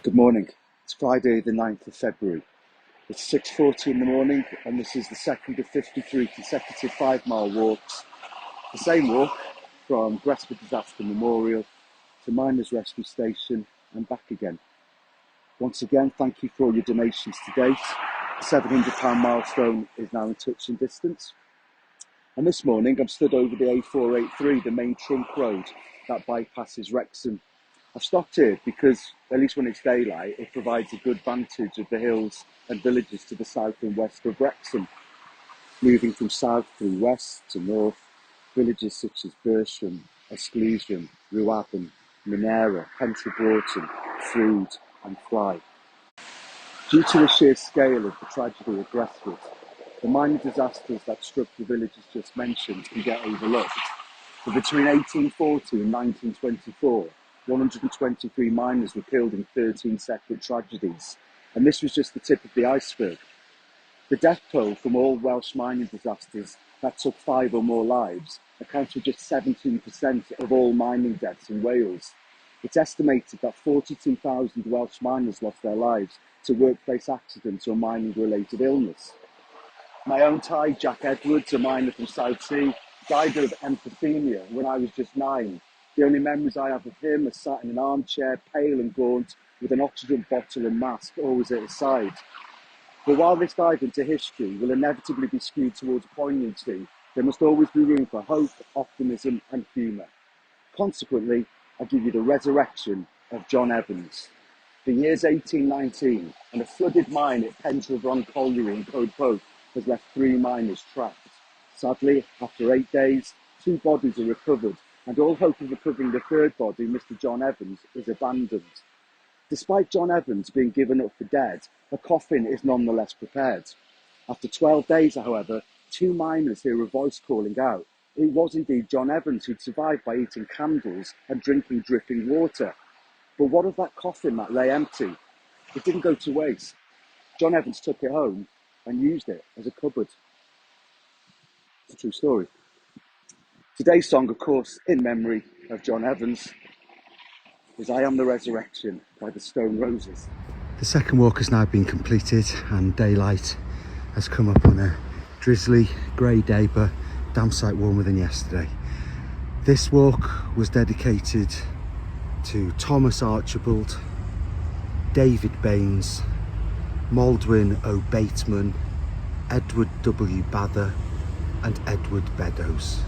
Good morning. It's Friday the 9th of February. It's 6:40 in the morning and this is the second of 53 consecutive 5-mile walks. The same walk from Gresford Disaster Memorial to Miners Rescue Station and back again. Once again, thank you for all your donations to date. The £700 milestone is now in touching distance. And this morning I'm stood over the A483, the main trunk road that bypasses Wrexham. I've stopped here because, at least when it's daylight, it provides a good vantage of the hills and villages to the south and west of Wrexham. Moving from south through west to north, villages such as Bersham, Esclesiam, Rewabon, Minera, Pentre Broughton, Frood and Fly. Due to the sheer scale of the tragedy of Gresford, the minor disasters that struck the villages just mentioned can get overlooked. But between 1840 and 1924, 123 miners were killed in 13 separate tragedies, and this was just the tip of the iceberg. The death toll from all Welsh mining disasters that took 5 or more lives accounts for just 17% of all mining deaths in Wales. It's estimated that 42,000 Welsh miners lost their lives to workplace accidents or mining-related illness. My own tie, Jack Edwards, a miner from South Sea, died of emphysema when I was just 9. The only memories I have of him are sat in an armchair, pale and gaunt, with an oxygen bottle and mask always at his side. But while this dive into history will inevitably be skewed towards poignancy, there must always be room for hope, optimism and humour. Consequently, I give you the resurrection of John Evans. The year's 1819, and a flooded mine at Pentre Colliery in Coed Pope has left 3 miners trapped. Sadly, after 8 days, 2 bodies are recovered, and all hope of recovering the 3rd body, Mr. John Evans, is abandoned. Despite John Evans being given up for dead, a coffin is nonetheless prepared. After 12 days, however, 2 miners hear a voice calling out. It was indeed John Evans who'd survived by eating candles and drinking dripping water. But what of that coffin that lay empty? It didn't go to waste. John Evans took it home and used it as a cupboard. It's a true story. Today's song, of course, in memory of John Evans, is I Am the Resurrection by the Stone Roses. The second walk has now been completed and daylight has come up on a drizzly, grey day, but damn sight warmer than yesterday. This walk was dedicated to Thomas Archibald, David Baines, Maldwyn O. Bateman, Edward W. Bather and Edward Beddoes.